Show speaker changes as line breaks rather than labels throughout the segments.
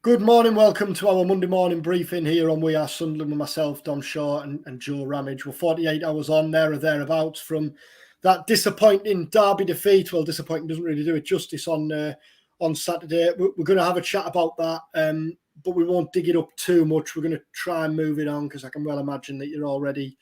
Good morning, welcome to our Monday morning briefing here on We Are Sunderland with myself, Dom Shaw and Joe Ramage. We're 48 hours on there or thereabouts from that disappointing derby defeat. Well, disappointing doesn't really do it justice on Saturday. We're going to have a chat about that, but we won't dig it up too much. We're going to try and move it on because I can well imagine that you're already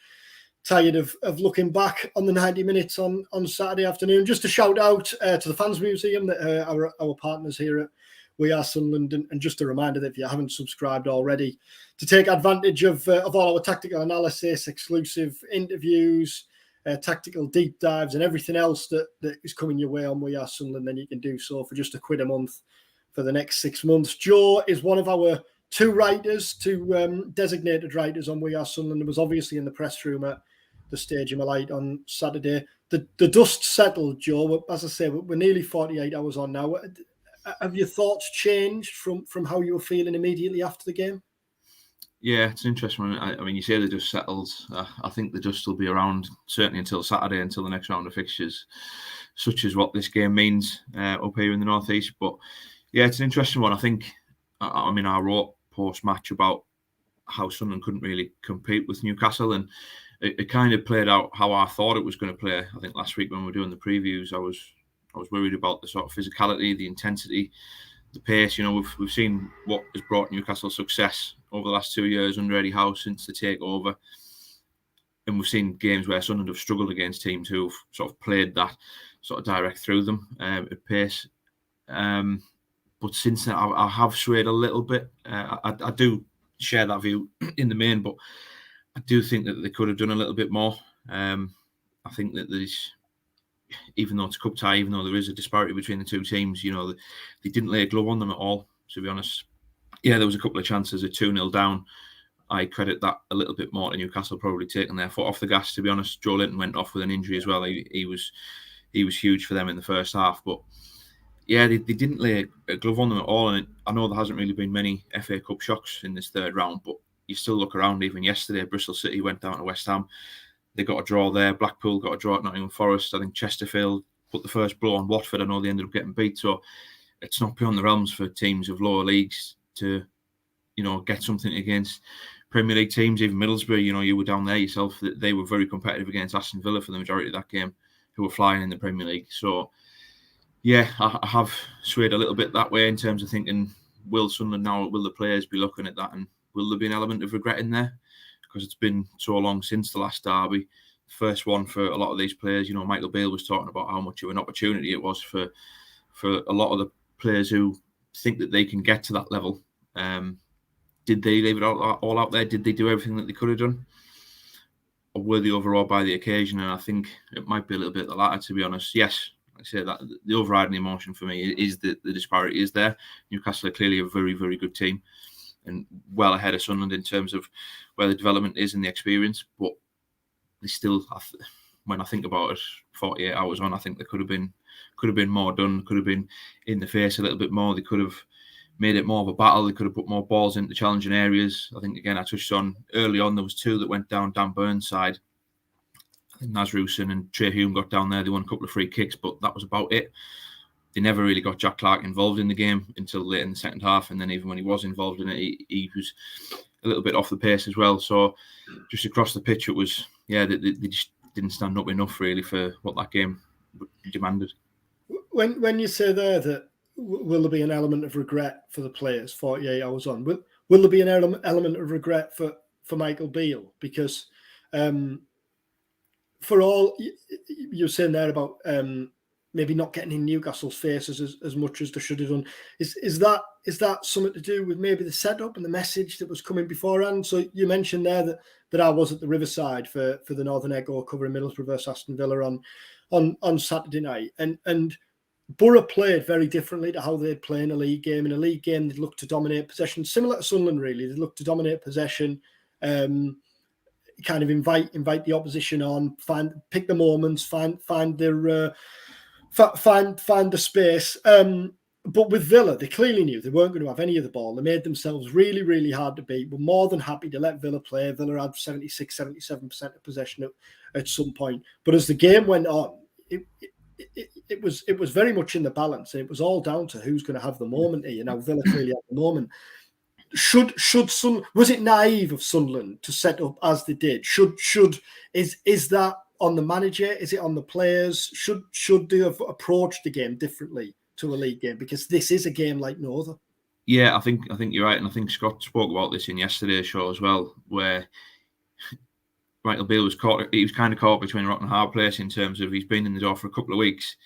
tired of looking back on the 90 minutes on Saturday afternoon. Just a shout out to the Fans Museum, that our partners here at We Are Sunderland, and just a reminder that if you haven't subscribed already, to take advantage of all our tactical analysis, exclusive interviews, tactical deep dives, and everything else that is coming your way on We Are Sunderland, then you can do so for just £1 a month for the next 6 months. Joe is one of our two designated writers on We Are Sunderland, and was obviously in the press room at the Stadium of Light on Saturday. The dust settled, Joe. As I say, we're nearly 48 hours on now. Have your thoughts changed from how you were feeling immediately after the game?
Yeah, it's an interesting one. I mean, you say the dust settled. I think the dust will be around certainly until Saturday, until the next round of fixtures, such as what this game means up here in the North East. But yeah, it's an interesting one. I think, I wrote post-match about how Sunderland couldn't really compete with Newcastle, and it kind of played out how I thought it was going to play. I think last week when we were doing the previews, I was worried about the sort of physicality, the intensity, the pace. You know, we've seen what has brought Newcastle success over the last 2 years under Eddie Howe since the takeover, and we've seen games where Sunderland have struggled against teams who've sort of played that sort of direct through them at pace. But since then, I have swayed a little bit. I do share that view in the main, but I do think that they could have done a little bit more. I think that there's, even though it's a cup tie, even though there is a disparity between the two teams, you know, they didn't lay a glove on them at all, to be honest. Yeah, there was a couple of chances at 2-0 down. I credit that a little bit more to Newcastle probably taking their foot off the gas, to be honest. Joe Linton went off with an injury as well. He was huge for them in the first half. But yeah, they didn't lay a glove on them at all. And I know there hasn't really been many FA Cup shocks in this third round, but you still look around. Even yesterday, Bristol City went down to West Ham. They got a draw there. Blackpool got a draw at Nottingham Forest. I think Chesterfield put the first blow on Watford. I know they ended up getting beat. So it's not beyond the realms for teams of lower leagues to, you know, get something against Premier League teams. Even Middlesbrough, you know, you were down there yourself. They were very competitive against Aston Villa for the majority of that game, who were flying in the Premier League. So yeah, I have swayed a little bit that way in terms of thinking, will Sunderland now, will the players be looking at that, and will there be an element of regret in there? Because it's been so long since the last derby, first one for a lot of these players. You know, Michael Beale was talking about how much of an opportunity it was for a lot of the players who think that they can get to that level. Did they leave it all out there? Did they do everything that they could have done? Or were they overawed by the occasion? And I think it might be a little bit the latter, to be honest. Yes, I say that the overriding emotion for me is that the disparity is there. Newcastle are clearly a very, very good team and well ahead of Sunderland in terms of where the development is and the experience. But they still, when I think about it, 48 hours on, I think there could have been more done. Could have been in the face a little bit more. They could have made it more of a battle. They could have put more balls into challenging areas. I think, again, I touched on early on, there was two that went down Dan Burns' side. I think Nasrusen and Trey Hume got down there. They won a couple of free kicks, but that was about it. They never really got Jack Clark involved in the game until late in the second half. And then even when he was involved in it, he was a little bit off the pace as well. So just across the pitch, it was, yeah, they just didn't stand up enough really for what that game demanded.
When you say there that will there be an element of regret for the players 48 hours on, will there be an element of regret for Michael Beale? Because for all you're saying there about maybe not getting in Newcastle's faces as much as they should have done, is that something to do with maybe the setup and the message that was coming beforehand? So you mentioned there that I was at the Riverside for the Northern Echo covering Middlesbrough versus Aston Villa on Saturday night, and Borough played very differently to how they'd play in a league game. In a league game, they'd look to dominate possession, similar to Sunderland really. They'd look to dominate possession, kind of invite the opposition on, pick the moments, find the space. But with Villa, they clearly knew they weren't going to have any of the ball. They made themselves really, really hard to beat. We're more than happy to let Villa play. Villa had 76, 77% of possession at some point. But as the game went on, it was very much in the balance. It was all down to who's going to have the moment here. Now Villa clearly had the moment. Was it naive of Sunderland to set up as they did? Is that on the manager? Is it on the players? Should they have approached the game differently to a league game? Because this is a game like no other.
Yeah, I think you're right, and I think Scott spoke about this in yesterday's show as well, where Michael Beale was caught. He was kind of caught between a rock and a hard place in terms of he's been in the door for a couple of weeks,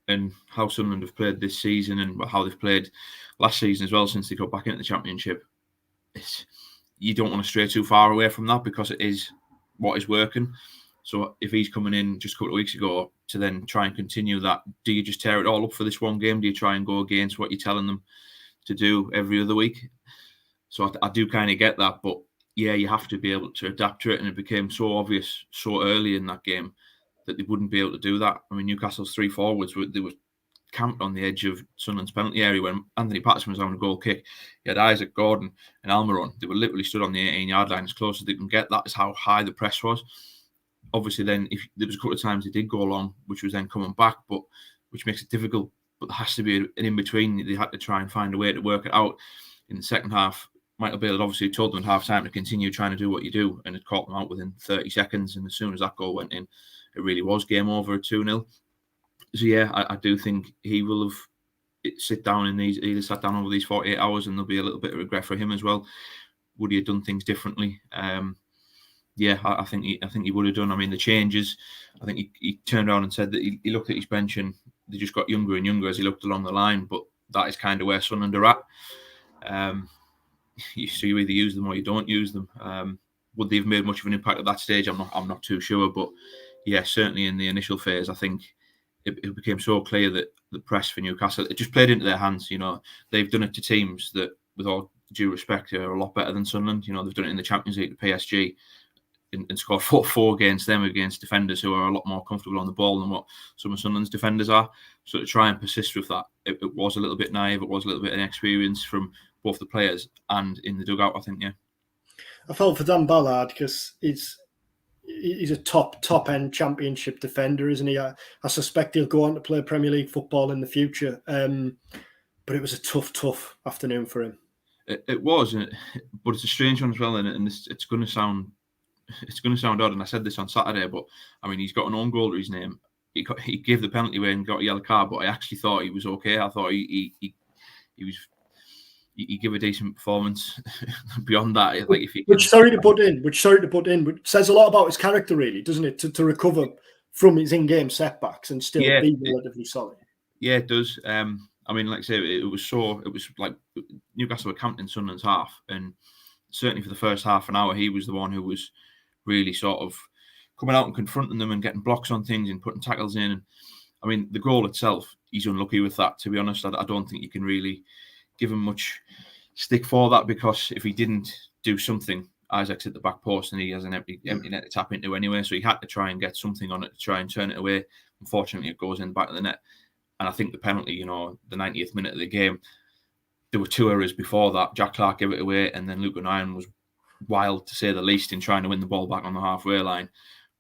and how Sunderland have played this season and how they've played last season as well since they got back into the Championship. You don't want to stray too far away from that because it is what is working. So if he's coming in just a couple of weeks ago to then try and continue that, do you just tear it all up for this one game? Do you try and go against what you're telling them to do every other week? So I do kind of get that, but yeah, you have to be able to adapt to it, and it became so obvious so early in that game that they wouldn't be able to do that. I mean, Newcastle's three forwards, they were camped on the edge of Sunderland's penalty area when Anthony Patterson was having a goal kick. He had Isaac Gordon and Almiron. They were literally stood on the 18-yard line as close as they can get. That is how high the press was. Obviously, then if there was a couple of times they did go long, which was then coming back, but which makes it difficult. But there has to be an in-between. They had to try and find a way to work it out. In the second half, Michael Beale had obviously told them at half-time to continue trying to do what you do, and it caught them out within 30 seconds. And as soon as that goal went in, it really was game over at 2-0. So, yeah, I do think he will have sat down over these 48 hours, and there'll be a little bit of regret for him as well. Would he have done things differently? Yeah, I think he would have done. I mean, the changes, I think he turned around and said that he looked at his bench and they just got younger and younger as he looked along the line, but that is kind of where Sunderland are at. So you either use them or you don't use them. Would they have made much of an impact at that stage? I'm not too sure, but yeah, certainly in the initial phase, I think it became so clear that the press for Newcastle, it just played into their hands. You know, they've done it to teams that, with all due respect, are a lot better than Sunderland. You know, they've done it in the Champions League to PSG and scored 4-4 against them, against defenders who are a lot more comfortable on the ball than what some of Sunderland's defenders are. So to try and persist with that, it was a little bit naive. It was a little bit inexperience from both the players and in the dugout, I think, yeah.
I felt for Dan Ballard because he's a top end Championship defender, isn't he? I suspect he'll go on to play Premier League football in the future. But it was a tough afternoon for him.
It was, but it's a strange one as well, and it's going to sound odd. And I said this on Saturday, but I mean, he's got an own goal to his name. He gave the penalty away and got a yellow card, but I actually thought he was okay. I thought he gave a decent performance. Beyond that, like which
sorry to put in, which says a lot about his character, really, doesn't it? To recover from his in-game setbacks and still be relatively solid.
Yeah, it does. I mean, like I say, it was like Newcastle were camped in Sunderland's half, and certainly for the first half an hour, he was the one who was really sort of coming out and confronting them and getting blocks on things and putting tackles in. And I mean, the goal itself, he's unlucky with that, to be honest. I don't think you can really give him much stick for that, because if he didn't do something, Isaac's at the back post and he has an empty net to tap into anyway, so he had to try and get something on it to try and turn it away. Unfortunately, it goes in the back of the net. And I think the penalty, you know, the 90th minute of the game, there were two errors before that. Jack Clark gave it away, and then Luke O'Nien was wild, to say the least, in trying to win the ball back on the halfway line.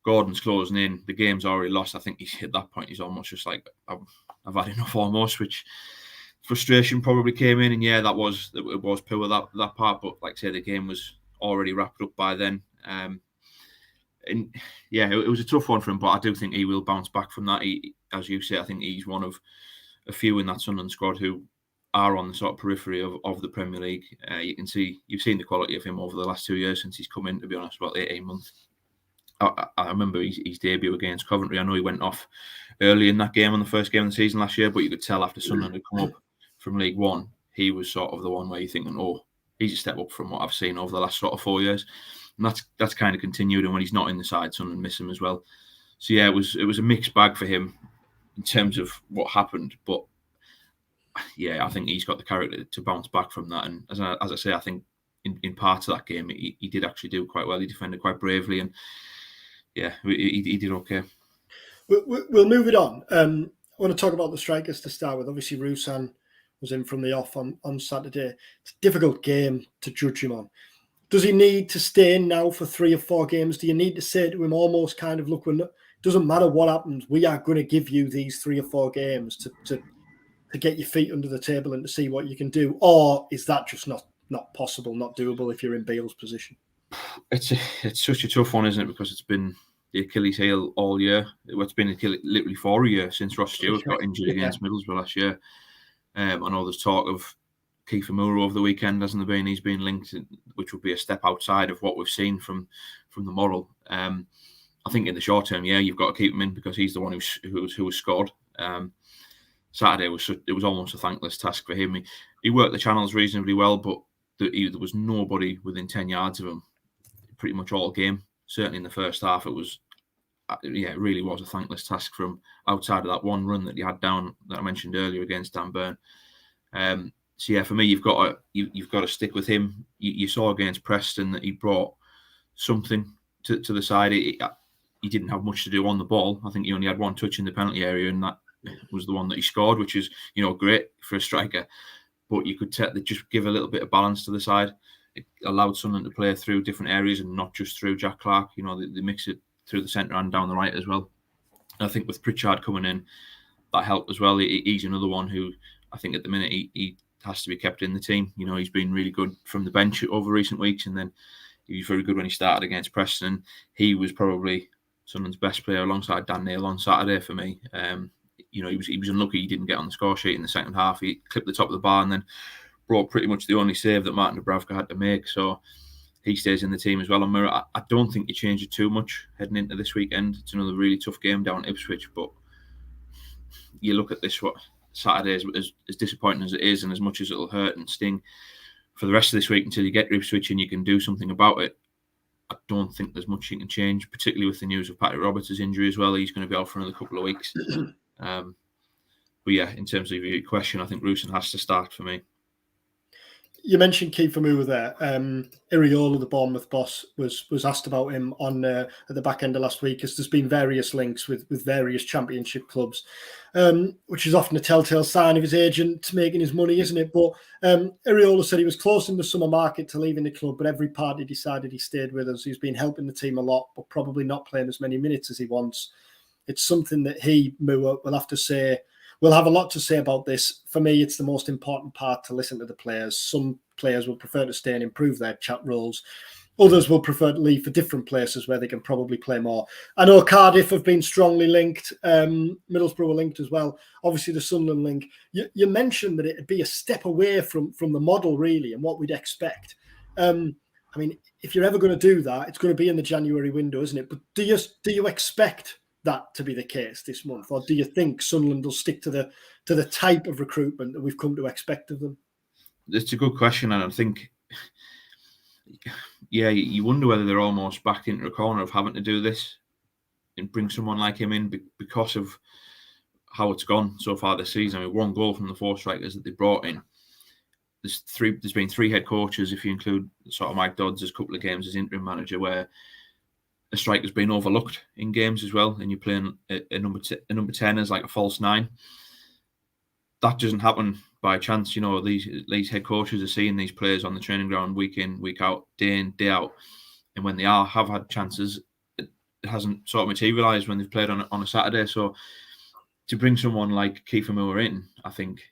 Gordon's closing in. The game's already lost. I think he's hit that point. He's almost just like, I've had enough almost, which frustration probably came in. And yeah, it was poor, that part. But like I say, the game was already wrapped up by then. And yeah, it was a tough one for him, but I do think he will bounce back from that. As you say, I think he's one of a few in that Sunderland squad who are on the sort of periphery of the Premier League. You've seen the quality of him over the last 2 years since he's come in, to be honest, about 18 months. I remember his debut against Coventry. I know he went off early in that game, on the first game of the season last year, but you could tell after Sunderland had come up from League One, he was sort of the one where you're thinking, oh, he's a step up from what I've seen over the last sort of 4 years. And that's kind of continued. And when he's not in the side, Sunderland miss him as well. So yeah, it was a mixed bag for him in terms of what happened. But yeah, I think he's got the character to bounce back from that. And as I say, I think in parts of that game, he did actually do quite well. He defended quite bravely, and yeah, he did okay.
We'll move it on. I want to talk about the strikers to start with. Obviously, Rusan was in from the off on Saturday. It's a difficult game to judge him on. Does he need to stay in now for 3 or 4 games? Do you need to say to him almost kind of, look, doesn't matter what happens, we are going to give you these 3 or 4 games to get your feet under the table and to see what you can do? Or is that just not possible, not doable if you're in Bale's position?
It's such a tough one, isn't it? Because it's been the Achilles heel all year. It's been literally for a year since Ross Stewart got injured against Middlesbrough last year. I know there's talk of Kiefer Moore over the weekend, hasn't there been? He's been linked, which would be a step outside of what we've seen from the model. I think in the short term, you've got to keep him in because he's the one who was scored. Saturday it was almost a thankless task for him. He worked the channels reasonably well, but there was nobody within 10 yards of him pretty much all game. Certainly in the first half, it really was a thankless task from outside of that one run that he had down that I mentioned earlier against Dan Burn. For me, you've got to stick with him. You saw against Preston that he brought something to the side. He didn't have much to do on the ball. I think he only had one touch in the penalty area, and that was the one that he scored, which is great for a striker. But you could just give a little bit of balance to the side. It allowed Sunderland to play through different areas and not just through Jack Clarke. They mix it through the centre and down the right as well. And I think with Pritchard coming in, that helped as well. He's another one who I think at the minute he has to be kept in the team. He's been really good from the bench over recent weeks, and then he was very good when he started against Preston. He was probably Sunderland's best player alongside Dan Neil on Saturday for me. He was unlucky he didn't get on the score sheet in the second half. He clipped the top of the bar and then brought pretty much the only save that Martin Dubravka had to make. So he stays in the team as well. And I don't think you change it too much heading into this weekend. It's another really tough game down at Ipswich, but you look at this, what Saturday is as disappointing as it is, and as much as it'll hurt and sting for the rest of this week until you get to Ipswich and you can do something about it, I don't think there's much you can change, particularly with the news of Patrick Roberts' injury as well. He's going to be out for another couple of weeks. But in terms of your question, I think Rusyn has to start for me.
You mentioned Kiefer Moore there. Iriola, the Bournemouth boss, was asked about him on at the back end of last week, as there's been various links with various Championship clubs, which is often a telltale sign of his agent making his money, isn't it? But Iriola said he was close in the summer market to leaving the club, but every party decided he stayed with us. He's been helping the team a lot, but probably not playing as many minutes as he wants. It's something that Moore, will have to say. We'll have a lot to say about this. For me, it's the most important part to listen to the players. Some players will prefer to stay and improve their chat roles. Others will prefer to leave for different places where they can probably play more. I know Cardiff have been strongly linked. Middlesbrough were linked as well. Obviously, the Sunderland link. You mentioned that it'd be a step away from the model, really, and what we'd expect. If you're ever going to do that, it's going to be in the January window, isn't it? But do you expect that to be the case this month, or do you think Sunderland will stick to the type of recruitment that we've come to expect of them?
It's a good question, and I think, you wonder whether they're almost backed into a corner of having to do this and bring someone like him in because of how it's gone so far this season. One goal from the 4 strikers that they brought in. There's been 3 head coaches, if you include sort of Mike Dodds' couple of games as interim manager, where a striker's been overlooked in games as well, and you're playing a number 10 as like a false 9. That doesn't happen by chance. These head coaches are seeing these players on the training ground week in, week out, day in, day out, and when they have had chances, it hasn't sort of materialised when they've played on a Saturday. So to bring someone like Kiefer Moore in, I think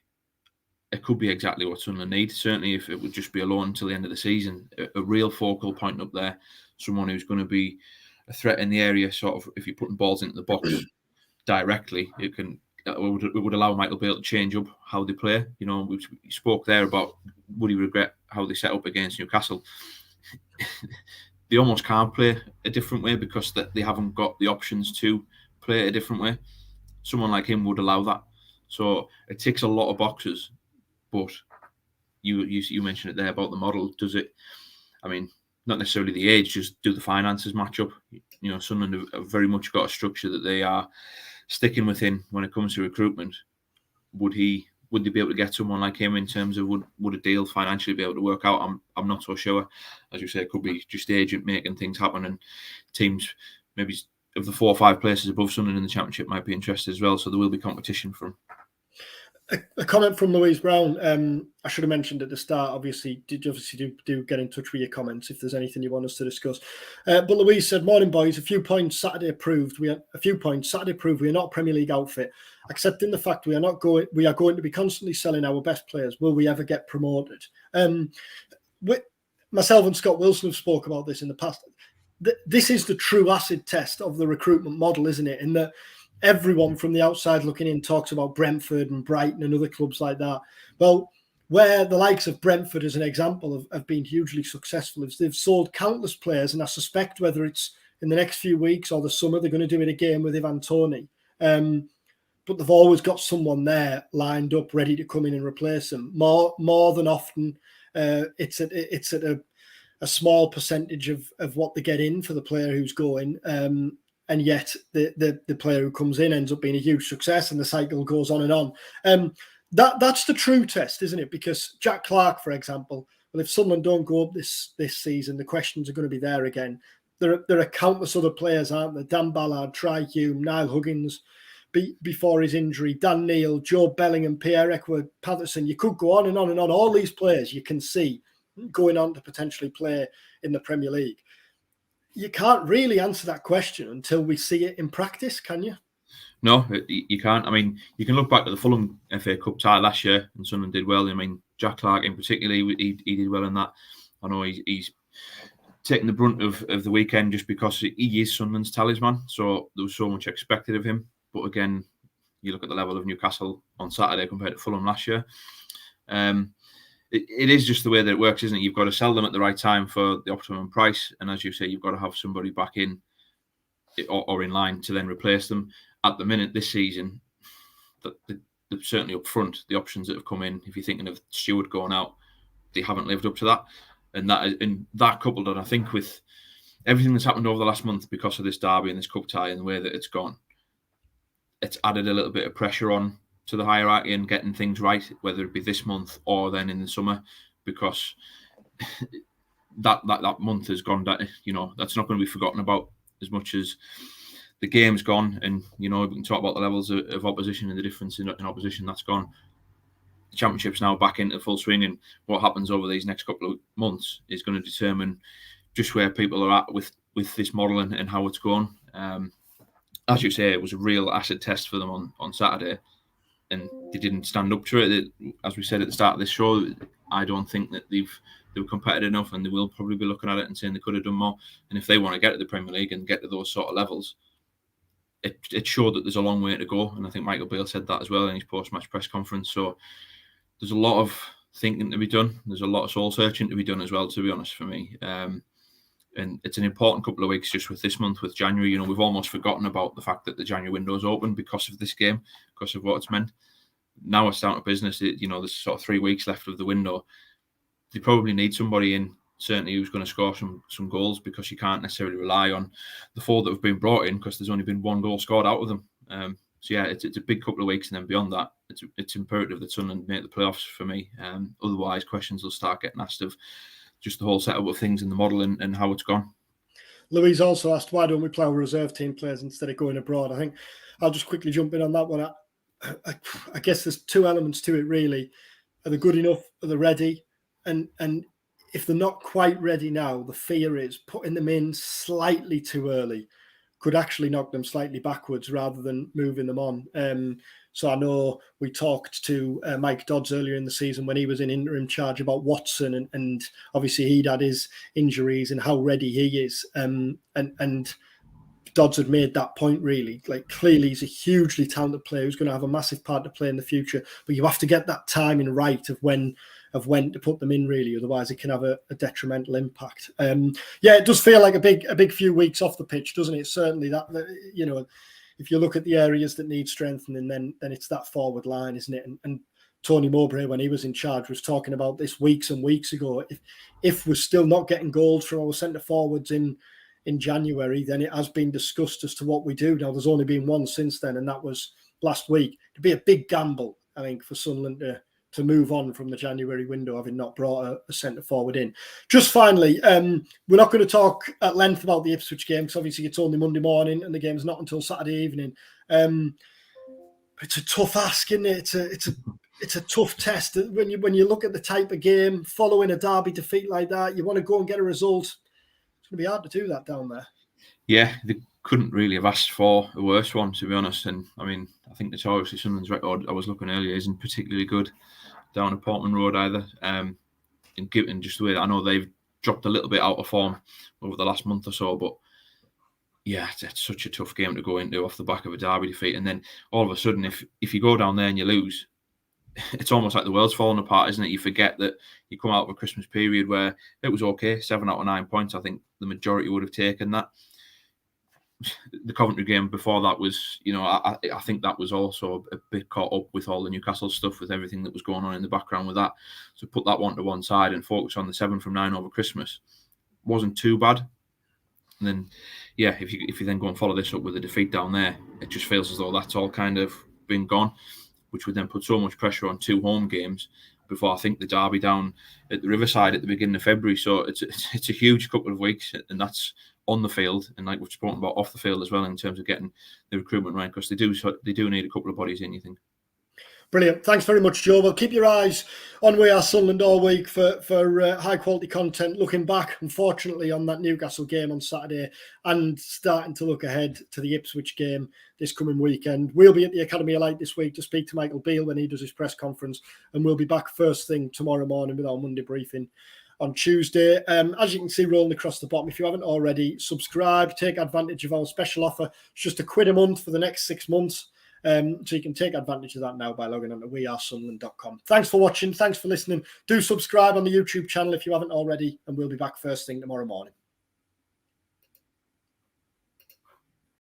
it could be exactly what Sunderland need. Certainly, if it would just be a loan until the end of the season, a real focal point up there, someone who's going to be a threat in the area. Sort of, if you're putting balls into the box directly, it would allow Michael Bale to change up how they play. We spoke there about would he regret how they set up against Newcastle. They almost can't play a different way because they haven't got the options to play a different way. Someone like him would allow that. So it ticks a lot of boxes. But you mentioned it there about the model. Does it? Not necessarily the age, just do the finances match up? Sunderland have very much got a structure that they are sticking within when it comes to recruitment. Would they be able to get someone like him in terms of would a deal financially be able to work out? I'm not so sure. As you say, it could be just the agent making things happen, and teams maybe of the 4 or 5 places above Sunderland in the Championship might be interested as well. So there will be competition for him.
A comment from Louise Brown. I should have mentioned at the start. Obviously, do get in touch with your comments if there's anything you want us to discuss. But Louise said, "Morning, boys. A few points Saturday proved we are not a Premier League outfit. Accepting the fact we are going to be constantly selling our best players. Will we ever get promoted?" Myself and Scott Wilson have spoke about this in the past. This is the true acid test of the recruitment model, isn't it? In that everyone from the outside looking in talks about Brentford and Brighton and other clubs like that. Well, where the likes of Brentford, as an example, have been hugely successful, is they've sold countless players, and I suspect whether it's in the next few weeks or the summer, they're going to do it again with Ivan Toney. But they've always got someone there lined up, ready to come in and replace them. More than often, it's at a small percentage of what they get in for the player who's going. And yet the player who comes in ends up being a huge success, and the cycle goes on and on. That's the true test, isn't it? Because Jack Clark, for example, well, if Sunderland don't go up this season, the questions are going to be there again. There are countless other players, aren't there? Dan Ballard, Try Hume, Niall Huggins, before his injury, Dan Neil, Joe Bellingham, Pierre-Emerick Patterson. You could go on and on and on. All these players you can see going on to potentially play in the Premier League. You can't really answer that question until we see it in practice, can you?
No, you can't. I mean, you can look back at the Fulham FA Cup tie last year, and Sunderland did well. I mean, Jack Clark in particular, he did well in that. I know he's taken the brunt of the weekend just because he is Sunderland's talisman, so there was so much expected of him. But again, you look at the level of Newcastle on Saturday compared to Fulham last year. It is just the way that it works, isn't it? You've got to sell them at the right time for the optimum price. And as you say, you've got to have somebody back in or in line to then replace them. At the minute this season, certainly up front, the options that have come in, if you're thinking of Stewart going out, they haven't lived up to that. And that coupled, and I think with everything that's happened over the last month because of this derby and this cup tie and the way that it's gone, it's added a little bit of pressure on to the hierarchy and getting things right, whether it be this month or then in the summer, because that month has gone down. That's not going to be forgotten about as much as the game's gone. And we can talk about the levels of opposition and the difference in opposition that's gone. The Championship's now back into full swing, and what happens over these next couple of months is going to determine just where people are at with this model and how it's going. As you say, it was a real acid test for them on Saturday. And they didn't stand up to it. As we said at the start of this show, I don't think that they were competitive enough, and they will probably be looking at it and saying they could have done more. And if they want to get to the Premier League and get to those sort of levels, it showed that there's a long way to go. And I think Michael Beale said that as well in his post-match press conference. So there's a lot of thinking to be done. There's a lot of soul searching to be done as well, to be honest, for me. And it's an important couple of weeks just with this month, with January. We've almost forgotten about the fact that the January window is open because of this game, because of what it's meant. Now it's down to business. There's sort of 3 weeks left of the window. They probably need somebody in, certainly, who's going to score some goals, because you can't necessarily rely on the 4 that have been brought in, because there's only been 1 goal scored out of them. So yeah, it's a big couple of weeks, and then beyond that, it's imperative that Sunderland make the playoffs for me. Otherwise, questions will start getting asked of just the whole setup of things in the model and how it's gone.
Louise also asked, why don't we play our reserve team players instead of going abroad? I think I'll just quickly jump in on that one. I guess there's 2 elements to it, really. Are they good enough? Are they ready? And if they're not quite ready now, the fear is putting them in slightly too early could actually knock them slightly backwards rather than moving them on. So I know we talked to Mike Dodds earlier in the season when he was in interim charge about Watson, and obviously he'd had his injuries and how ready he is. And Dodds had made that point, really. Like, clearly he's a hugely talented player who's going to have a massive part to play in the future, but you have to get that timing right of when to put them in, really. Otherwise it can have a detrimental impact. It does feel like a big few weeks off the pitch, doesn't it? Certainly that if you look at the areas that need strengthening, then it's that forward line, isn't it? And Tony Mowbray, when he was in charge, was talking about this weeks and weeks ago. If we're still not getting goals from our centre forwards in January, then it has been discussed as to what we do. Now, there's only been one since then, and that was last week. It'd be a big gamble, I think, for Sunderland to move on from the January window, having not brought a centre forward in. Just finally, we're not going to talk at length about the Ipswich game, because obviously it's only Monday morning and the game's not until Saturday evening. It's a tough ask, isn't it? It's a tough test. When you look at the type of game following a derby defeat like that, you want to go and get a result. It's going to be hard to do that down there.
Yeah, they couldn't really have asked for a worse one, to be honest. And I mean, I think notoriously Sunderland's record, I was looking earlier, isn't particularly good down at Portman Road either. And given just the way that I know they've dropped a little bit out of form over the last month or so, but yeah, it's such a tough game to go into off the back of a derby defeat. And then all of a sudden, if you go down there and you lose, it's almost like the world's falling apart, isn't it? You forget that you come out of a Christmas period where it was okay, 7 out of 9 points. I think the majority would have taken that. The Coventry game before that was, I think that was also a bit caught up with all the Newcastle stuff, with everything that was going on in the background with that. So put that one to one side and focus on the 7 from 9 over Christmas. Wasn't too bad. And then, yeah, if you then go and follow this up with a defeat down there, it just feels as though that's all kind of been gone, which would then put so much pressure on 2 home games before I think the derby down at the Riverside at the beginning of February. So it's a huge couple of weeks, and that's on the field, and like we've spoken about off the field as well in terms of getting the recruitment right, because they do need a couple of bodies in, you think.
Brilliant. Thanks very much, Joe. Well, keep your eyes on We Are Sunderland all week for high quality content. Looking back, unfortunately, on that Newcastle game on Saturday, and starting to look ahead to the Ipswich game this coming weekend. We'll be at the Academy of Light this week to speak to Michael Beale when he does his press conference, and we'll be back first thing tomorrow morning with our Monday briefing on Tuesday. As you can see rolling across the bottom, if you haven't already, subscribe, take advantage of our special offer. It's just £1 a month for the next 6 months. So you can take advantage of that now by logging on to wearesunderland.com. Thanks for watching. Thanks for listening. Do subscribe on the YouTube channel if you haven't already, and we'll be back first thing tomorrow morning.